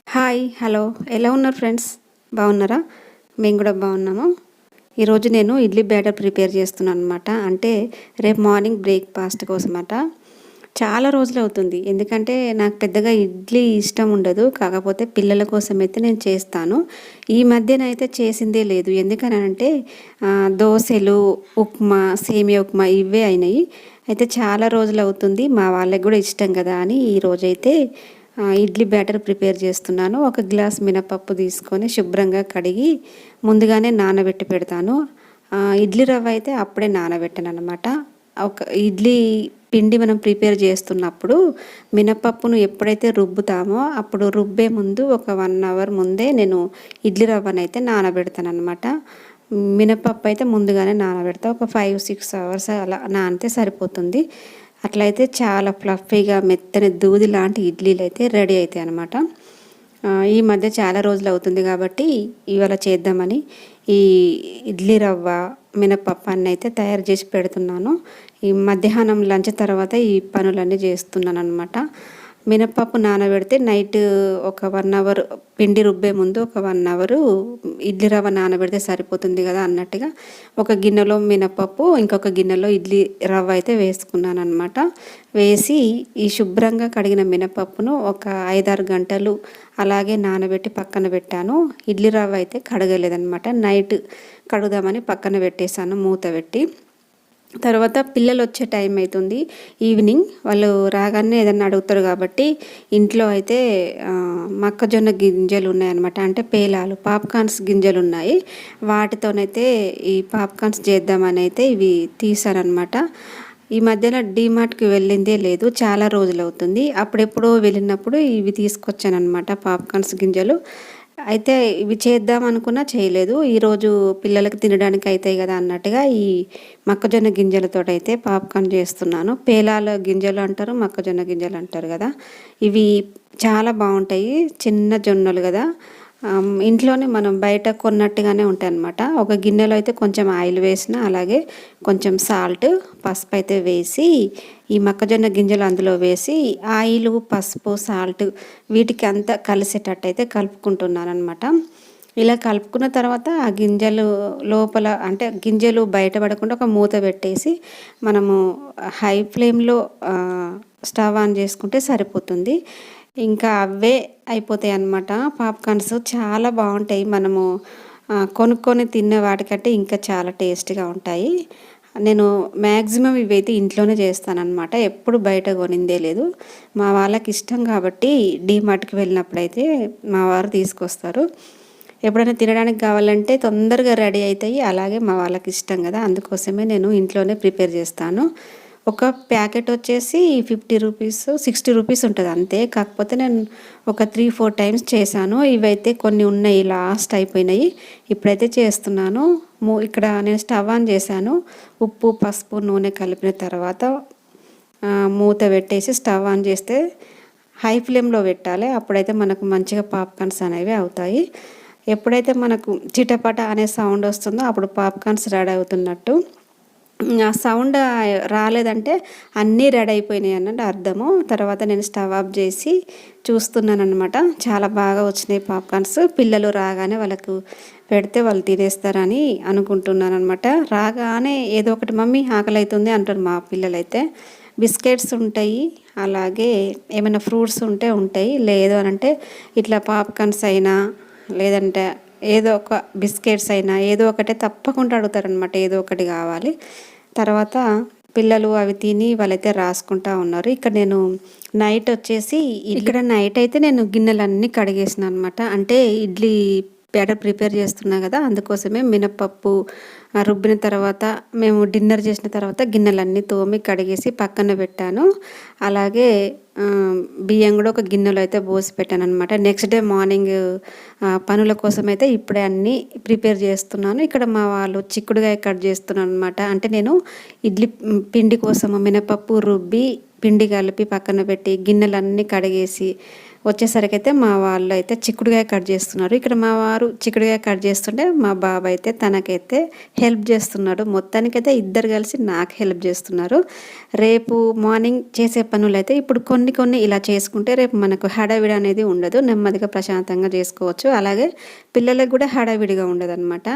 Hi hello ఎలా ఉన్నారు friends? బాగున్నారా? మేము కూడా బాగున్నాము. ఈరోజు నేను ఇడ్లీ బ్యాటర్ ప్రిపేర్ చేస్తున్నాను అనమాట. అంటే రేపు మార్నింగ్ బ్రేక్ఫాస్ట్ కోసమట. చాలా రోజులు అవుతుంది, ఎందుకంటే నాకు పెద్దగా ఇడ్లీ ఇష్టం ఉండదు. కాకపోతే పిల్లల కోసం అయితే నేను చేస్తాను. ఈ మధ్యనైతే చేసిందే లేదు. ఎందుకనంటే దోశలు, ఉప్మా, సేమియా ఉప్మా ఇవే అయినాయి. అయితే చాలా రోజులు అవుతుంది, మా వాళ్ళకి కూడా ఇష్టం కదా అని ఈరోజైతే ఇడ్లీ బ్యాటర్ ప్రిపేర్ చేస్తున్నాను. ఒక గ్లాస్ మినపప్పు తీసుకొని శుభ్రంగా కడిగి ముందుగానే నానబెట్టి పెడతాను. ఇడ్లీ రవ్వ అయితే అప్పుడే నానబెట్టాను అనమాట. ఒక ఇడ్లీ పిండి మనం ప్రిపేర్ చేస్తున్నప్పుడు మినపప్పును ఎప్పుడైతే రుబ్బుతామో అప్పుడు రుబ్బే ముందు ఒక 1 అవర్ ముందే నేను ఇడ్లీ రవ్వనైతే నానబెడతాను అనమాట. మినపప్పు అయితే ముందుగానే నానబెడతా. ఒక 5-6 అవర్స్ అలా నానితే సరిపోతుంది. అట్లయితే చాలా ఫ్లఫీగా మెత్తని దూది లాంటి ఇడ్లీలు అయితే రెడీ అవుతాయి అన్నమాట. ఈ మధ్య చాలా రోజులు అవుతుంది కాబట్టి ఇవాళ చేద్దామని ఈ ఇడ్లీ రవ్వ, మినపప్పు అన్నీ అయితే తయారు చేసి పెడుతున్నాను. ఈ మధ్యాహ్నం లంచ్ తర్వాత ఈ పనులన్నీ చేస్తున్నాను అనమాట. మినపప్పు నానబెడితే నైట్ ఒక 1 అవర్, పిండి రుబ్బే ముందు ఒక 1 అవరు ఇడ్లీ రవ్వ నానబెడితే సరిపోతుంది కదా అన్నట్టుగా ఒక గిన్నెలో మినపప్పు, ఇంకొక గిన్నెలో ఇడ్లీ రవ్వ అయితే వేసుకున్నాను అనమాట. వేసి ఈ శుభ్రంగా కడిగిన మినపప్పును ఒక 5-6 గంటలు అలాగే నానబెట్టి పక్కన పెట్టాను. ఇడ్లీ రవ్వ అయితే కడగలేదనమాట. నైట్ కడుగుదామని పక్కన పెట్టేశాను మూత పెట్టి. తర్వాత పిల్లలు వచ్చే టైం అవుతుంది, ఈవినింగ్. వాళ్ళు రాగానే ఏదన్నా అడుగుతారు కాబట్టి ఇంట్లో అయితే మొక్కజొన్న గింజలు ఉన్నాయన్నమాట. అంటే పేలాలు, పాప్కార్న్స్ గింజలు ఉన్నాయి. వాటితోనైతే ఈ పాప్కార్న్స్ చేద్దామని అయితే ఇవి తీసానమాట. ఈ మధ్యన డీమార్ట్కి వెళ్ళిందే లేదు, చాలా రోజులు అవుతుంది. అప్పుడెప్పుడో వెళ్ళినప్పుడు ఇవి తీసుకొచ్చాను అనమాట, పాప్కార్న్స్ గింజలు. అయితే ఇవి చేద్దాం అనుకున్నా చేయలేదు. ఈరోజు పిల్లలకి తినడానికి అవుతాయి కదా అన్నట్టుగా ఈ మొక్కజొన్న గింజలతో అయితే పాప్కార్న్ చేస్తున్నాను. పేలాల గింజలు అంటారు, మొక్కజొన్న గింజలు అంటారు కదా. ఇవి చాలా బాగుంటాయి, చిన్న జొన్నలు కదా. ఇంట్లోనే మనం బయట కొన్నట్టుగానే ఉంటాయి అన్నమాట. ఒక గిన్నెలో అయితే కొంచెం ఆయిల్ వేసిన, అలాగే కొంచెం సాల్ట్, పసుపు అయితే వేసి ఈ మొక్కజొన్న గింజలు అందులో వేసి ఆయిల్, పసుపు, సాల్ట్ వీటికి అంతా కలిసేటట్టు అయితే కలుపుకుంటున్నాను అనమాట. ఇలా కలుపుకున్న తర్వాత ఆ గింజలు లోపల, అంటే గింజలు బయటపడకుండా ఒక మూత పెట్టేసి మనము హై ఫ్లేమ్లో స్టవ్ ఆన్ చేసుకుంటే సరిపోతుంది. ఇంకా అవే అయిపోతాయి అన్నమాట. పాప్కార్న్స్ చాలా బాగుంటాయి. మనము కొనుక్కొని తినే వాటికంటే ఇంకా చాలా టేస్ట్గా ఉంటాయి. నేను మ్యాక్సిమం ఇవైతే ఇంట్లోనే చేస్తానన్నమాట. ఎప్పుడు బయట కొనిందే లేదు. మా వాళ్ళకి ఇష్టం కాబట్టి డీమార్ట్కి వెళ్ళినప్పుడైతే మా వారు తీసుకొస్తారు. ఎప్పుడైనా తినడానికి కావాలంటే తొందరగా రెడీ అవుతాయి, అలాగే మా వాళ్ళకి ఇష్టం కదా, అందుకోసమే నేను ఇంట్లోనే ప్రిపేర్ చేస్తాను. ఒక ప్యాకెట్ వచ్చేసి 50 రూపీస్, 60 రూపీస్ ఉంటుంది అంతే. కాకపోతే నేను ఒక 3-4 టైమ్స్ చేశాను. ఇవైతే కొన్ని ఉన్నాయి, లాస్ట్ అయిపోయినాయి. ఇప్పుడైతే చేస్తున్నాను. ఇక్కడ నేను స్టవ్ ఆన్ చేశాను. ఉప్పు, పసుపు, నూనె కలిపిన తర్వాత మూత పెట్టేసి స్టవ్ ఆన్ చేస్తే హై ఫ్లేమ్లో పెట్టాలి. అప్పుడైతే మనకు మంచిగా పాప్కార్న్స్ అనేవి అవుతాయి. ఎప్పుడైతే మనకు చిటపట అనే సౌండ్ వస్తుందో అప్పుడు పాప్కార్న్స్ రెడీ అవుతున్నట్టు. ఆ సౌండ్ రాలేదంటే అన్నీ రెడీ అయిపోయినాయి అన్నట్టు అర్థము. తర్వాత నేను స్టవ్ ఆఫ్ చేసి చూస్తున్నాను అనమాట. చాలా బాగా వచ్చినాయి పాప్కార్న్స్. పిల్లలు రాగానే వాళ్ళకు పెడితే వాళ్ళు తినేస్తారని అనుకుంటున్నాను అనమాట. రాగానే ఏదో ఒకటి మమ్మీ ఆకలి అవుతుంది అంటారు మా పిల్లలైతే. బిస్కెట్స్ ఉంటాయి, అలాగే ఏమైనా ఫ్రూట్స్ ఉంటాయి. లేదు అని అంటే ఇట్లా పాప్కార్న్స్ అయినా, లేదంటే ఏదో ఒక బిస్కెట్స్ అయినా ఏదో ఒకటే తప్పకుండా అడుగుతారనమాట, ఏదో ఒకటి కావాలి. తర్వాత పిల్లలు అవి తిని వాళ్ళైతే రాసుకుంటా ఉన్నారు. ఇక్కడ నేను నైట్ వచ్చేసి ఇక్కడ నైట్ అయితే నేను గిన్నెలన్నీ కడిగేసిన అనమాట. అంటే ఇడ్లీ బ్యాటర్ ప్రిపేర్ చేస్తున్నా కదా, అందుకోసమే మినపప్పు రుబ్బిన తర్వాత మేము డిన్నర్ చేసిన తర్వాత గిన్నెలన్నీ తోమి కడిగేసి పక్కన పెట్టాను. అలాగే బియ్యం కూడా ఒక గిన్నెలో అయితే పోసి పెట్టాను అనమాట. నెక్స్ట్ డే మార్నింగ్ పనుల కోసం అయితే ఇప్పుడే అన్నీ ప్రిపేర్ చేస్తున్నాను. ఇక్కడ మా వాళ్ళు చిక్కుడుగాయ కట్ చేస్తున్నాను అనమాట. అంటే నేను ఇడ్లీ పిండి కోసం మినపప్పు రుబ్బి పిండి కలిపి పక్కన పెట్టి గిన్నెలన్నీ కడిగేసి వచ్చేసరికి అయితే మా వాళ్ళు అయితే చిక్కుడుగాయ కట్ చేస్తున్నారు. ఇక్కడ మా వారు చిక్కుడుగాయ కట్ చేస్తుంటే మా బాబు అయితే తనకైతే హెల్ప్ చేస్తున్నాడు. మొత్తానికైతే ఇద్దరు కలిసి నాకు హెల్ప్ చేస్తున్నారు. రేపు మార్నింగ్ చేసే పనులు అయితే ఇప్పుడు కొన్ని కొన్ని ఇలా చేసుకుంటే రేపు మనకు హడావిడి అనేది ఉండదు. నెమ్మదిగా ప్రశాంతంగా చేసుకోవచ్చు. అలాగే పిల్లలకు కూడా హడావిడిగా ఉండదన్నమాట.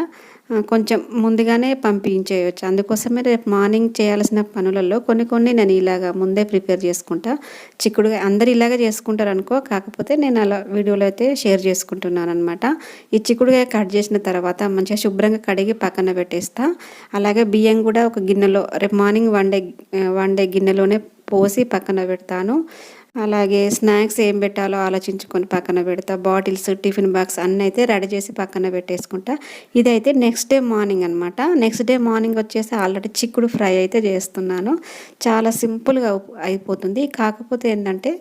కొంచెం ముందుగానే పంపించేయచ్చు. అందుకోసమే రేపు మార్నింగ్ చేయాల్సిన పనులలో కొన్ని కొన్ని నేను ఇలాగా ముందే ప్రిపేర్ చేసుకుంటా. చిక్కుడుగా అందరు ఇలాగే చేసుకుంటారు అనుకో, కాకపోతే నేను అలా వీడియోలో అయితే షేర్ చేసుకుంటున్నాను అనమాట. ఈ చిక్కుడుగా కట్ చేసిన తర్వాత మంచిగా శుభ్రంగా కడిగి పక్కన పెట్టేస్తా. అలాగే బియ్యం కూడా ఒక గిన్నెలో రేపు మార్నింగ్ వండే గిన్నెలోనే పోసి పక్కన పెడతాను. అలాగే స్నాక్స్ ఏం పెట్టాలో ఆలోచించుకొని పక్కన పెడతా. బాటిల్స్, టిఫిన్ బాక్స్ అన్నీ అయితే రెడీ చేసి పక్కన పెట్టేసుకుంటా. ఇదైతే నెక్స్ట్ డే మార్నింగ్ అనమాట. నెక్స్ట్ డే మార్నింగ్ వచ్చేసి ఆల్రెడీ చిక్కుడు ఫ్రై అయితే చేస్తున్నాను. చాలా సింపుల్గా అయిపోతుంది. కాకపోతే ఏంటంటే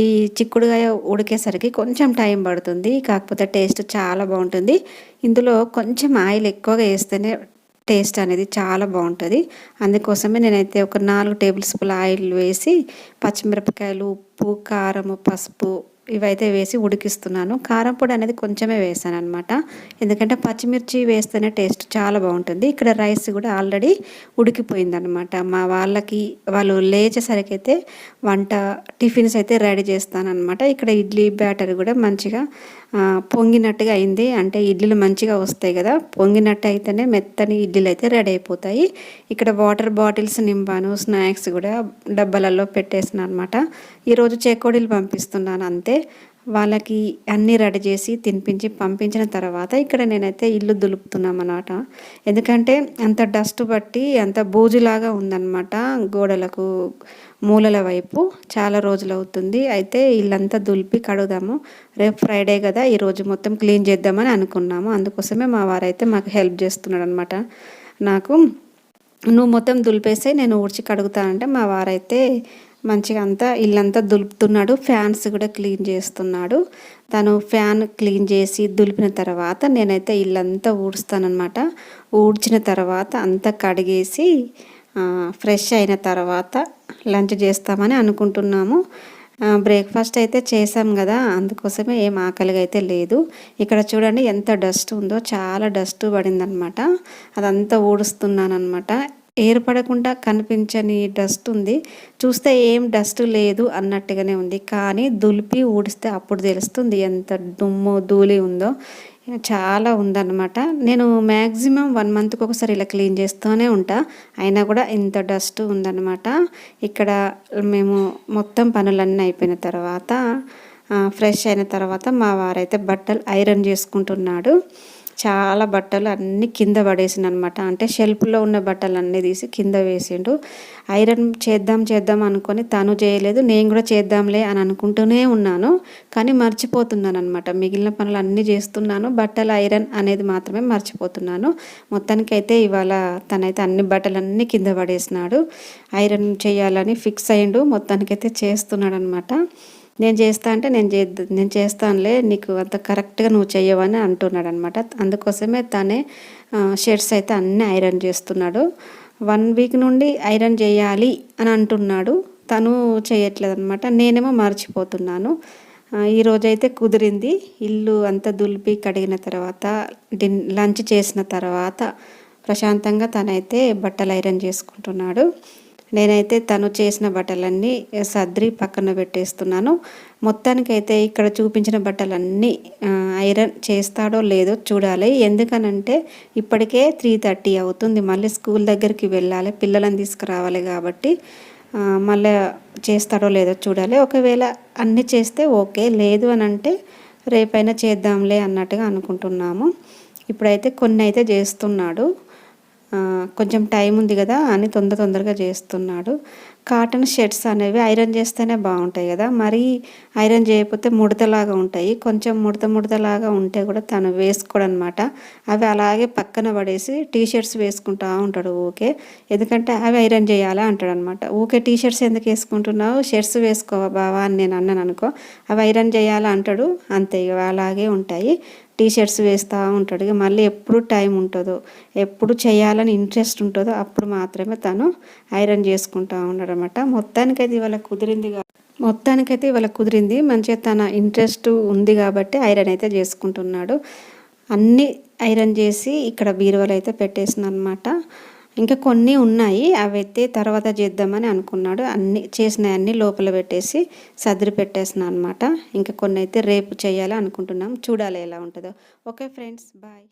ఈ చిక్కుడుగాయ ఉడికేసరికి కొంచెం టైం పడుతుంది. కాకపోతే టేస్ట్ చాలా బాగుంటుంది. ఇందులో కొంచెం ఆయిల్ ఎక్కువగా వేస్తేనే టేస్ట్ అనేది చాలా బాగుంటుంది. అందుకోసమే నేనైతే ఒక 4 టేబుల్ స్పూన్ల ఆయిల్ వేసి పచ్చిమిరపకాయలు, ఉప్పు, కారము, పసుపు ఇవైతే వేసి ఉడికిస్తున్నాను. కారం పొడి అనేది కొంచెమే వేసాను అనమాట. ఎందుకంటే పచ్చిమిర్చి వేస్తేనే టేస్ట్ చాలా బాగుంటుంది. ఇక్కడ రైస్ కూడా ఆల్రెడీ ఉడికిపోయిందనమాట. మా వాళ్ళు లేచేసరికి అయితే టిఫిన్స్ అయితే రెడీ చేస్తానన్నమాట. ఇక్కడ ఇడ్లీ బ్యాటర్ కూడా మంచిగా పొంగినట్టుగా అయింది. అంటే ఇడ్లీలు మంచిగా వస్తాయి కదా, పొంగినట్టు అయితేనే మెత్తని ఇడ్లీలు అయితే రెడీ అయిపోతాయి. ఇక్కడ వాటర్ బాటిల్స్ నింపాను. స్నాక్స్ కూడా డబ్బాలలో పెట్టేసిన అనమాట. ఈరోజు చెకోడీలు పంపిస్తున్నాను అంతే. వాళ్ళకి అన్నీ రెడీ చేసి తినిపించి పంపించిన తర్వాత ఇక్కడ నేనైతే ఇల్లు దులుపుతున్నాం అన్నమాట. ఎందుకంటే అంత డస్ట్ బట్టి అంత బూజులాగా ఉందన్నమాట గోడలకు, మూలల వైపు. చాలా రోజులు అవుతుంది. అయితే ఇల్లంతా దులిపి కడుగుదాము. రేపు ఫ్రైడే కదా, ఈరోజు మొత్తం క్లీన్ చేద్దామని అనుకున్నాము. అందుకోసమే మా వారైతే మాకు హెల్ప్ చేస్తున్నాడు అనమాట. నాకు నువ్వు మొత్తం దులిపేస్తే నేను ఊడ్చి కడుగుతానంటే మా వారైతే మంచిగా అంతా ఇల్లంతా దులుపుతున్నాడు. ఫ్యాన్స్ కూడా క్లీన్ చేస్తున్నాడు. తను ఫ్యాన్ క్లీన్ చేసి దులిపిన తర్వాత నేనైతే ఇల్లంతా ఊడుస్తానమాట. ఊడ్చిన తర్వాత అంతా కడిగేసి ఫ్రెష్ అయిన తర్వాత లంచ్ చేస్తామని అనుకుంటున్నాము. బ్రేక్ఫాస్ట్ అయితే చేసాం కదా, అందుకోసమే ఏం ఆకలిగా అయితే లేదు. ఇక్కడ చూడండి ఎంత డస్ట్ ఉందో, చాలా డస్ట్ పడిందనమాట. అదంతా ఊడుస్తున్నానమాట. ఏర్పడకుండా కనిపించని డస్ట్ ఉంది. చూస్తే ఏం డస్ట్ లేదు అన్నట్టుగానే ఉంది. కానీ దులిపి ఊడిస్తే అప్పుడు తెలుస్తుంది ఎంత దుమ్ము ధూళి ఉందో. చాలా ఉందన్నమాట. నేను మ్యాక్సిమం 1 మంత్కి ఒకసారి ఇలా క్లీన్ చేస్తూనే ఉంటా. అయినా కూడా ఇంత డస్ట్ ఉందన్నమాట. ఇక్కడ మేము మొత్తం పనులన్నీ అయిపోయిన తర్వాత ఫ్రెష్ అయిన తర్వాత మా వారైతే బట్టలు ఐరన్ చేసుకుంటున్నాడు. చాలా బట్టలు అన్నీ కింద పడేసిన అనమాట. అంటే షెల్ఫ్లో ఉన్న బట్టలు అన్నీ తీసి కింద వేసిండు. ఐరన్ చేద్దాం అనుకొని తను చేయలేదు, నేను కూడా చేద్దాంలే అని అనుకుంటూనే ఉన్నాను. కానీ మర్చిపోతున్నాను అనమాట. మిగిలిన పనులు అన్నీ చేస్తున్నాను, బట్టలు ఐరన్ అనేది మాత్రమే మర్చిపోతున్నాను. మొత్తానికైతే ఇవాళ తనైతే అన్ని బట్టలన్నీ కింద పడేసినాడు. ఐరన్ చేయాలని ఫిక్స్ అయ్యిండు. మొత్తానికైతే చేస్తున్నాడు అనమాట. నేను చేస్తా అంటే నేను చేస్తానులే, నీకు అంత కరెక్ట్గా నువ్వు చెయ్యవని అంటున్నాడు అనమాట. అందుకోసమే తనే షర్ట్స్ అయితే అన్నీ ఐరన్ చేస్తున్నాడు. 1 వీక్ నుండి ఐరన్ చేయాలి అని అంటున్నాడు. తను చేయట్లేదు అనమాట. నేనేమో మర్చిపోతున్నాను. ఈరోజైతే కుదిరింది. ఇల్లు అంతా దులిపి కడిగిన తర్వాత లంచ్ చేసిన తర్వాత ప్రశాంతంగా తనైతే బట్టలు ఐరన్ చేసుకుంటున్నాడు. నేనైతే తను చేసిన బట్టలన్నీ సర్ది పక్కన పెట్టేస్తున్నాను. మొత్తానికైతే ఇక్కడ చూపించిన బట్టలన్నీ ఐరన్ చేస్తాడో లేదో చూడాలి. ఎందుకనంటే ఇప్పటికే 3:30 అవుతుంది. మళ్ళీ స్కూల్ దగ్గరికి వెళ్ళాలి, పిల్లలను తీసుకురావాలి. కాబట్టి మళ్ళీ చేస్తాడో లేదో చూడాలి. ఒకవేళ అన్నీ చేస్తే ఓకే, లేదు అని అంటే రేపైనా చేద్దాంలే అన్నట్టుగా అనుకుంటున్నాము. ఇప్పుడైతే కొన్ని అయితే చేస్తున్నాడు. కొంచెం టైం ఉంది కదా అని తొందరగా చేస్తున్నాడు. కాటన్ షర్ట్స్ అనేవి ఐరన్ చేస్తేనే బాగుంటాయి కదా, మరి ఐరన్ చేయకపోతే ముడతలాగా ఉంటాయి. కొంచెం ముడతలాగా ఉంటే కూడా తను వేసుకోడనమాట. అవి అలాగే పక్కన పడేసి టీషర్ట్స్ వేసుకుంటూ ఉంటాడు ఓకే. ఎందుకంటే అవి ఐరన్ చేయాలా అంటాడు అనమాట. ఓకే టీషర్ట్స్ ఎందుకు వేసుకుంటున్నావు, షర్ట్స్ వేసుకోవా బావా అని నేను అన్నాను అనుకో, అవి ఐరన్ చేయాలా అంటాడు. అంతే, ఇక అలాగే ఉంటాయి. టీషర్ట్స్ వేస్తూ ఉంటాడు. ఇక మళ్ళీ ఎప్పుడు టైం ఉంటుందో, ఎప్పుడు చేయాలని ఇంట్రెస్ట్ ఉంటుందో అప్పుడు మాత్రమే తను ఐరన్ చేసుకుంటూ ఉన్నాడు అనమాట. మొత్తానికైతే ఇవాళ కుదిరింది. మొత్తానికైతే ఇవాళ కుదిరింది. మంచిగా తన ఇంట్రెస్ట్ ఉంది కాబట్టి ఐరన్ అయితే చేసుకుంటున్నాడు. అన్నీ ఐరన్ చేసి ఇక్కడ బీరువాలో అయితే పెట్టేసాననమాట. ఇంకా కొన్ని ఉన్నాయి. అవైతే తర్వాత చేద్దామని అనుకున్నాడు. అన్నీ చేసినవన్నీ లోపల పెట్టేసి సర్ది పెట్టేసినా అనమాట. ఇంకా కొన్ని అయితే రేపు చేయాలి అనుకుంటున్నాం. చూడాలి ఎలా ఉంటుందో. Okay friends, bye.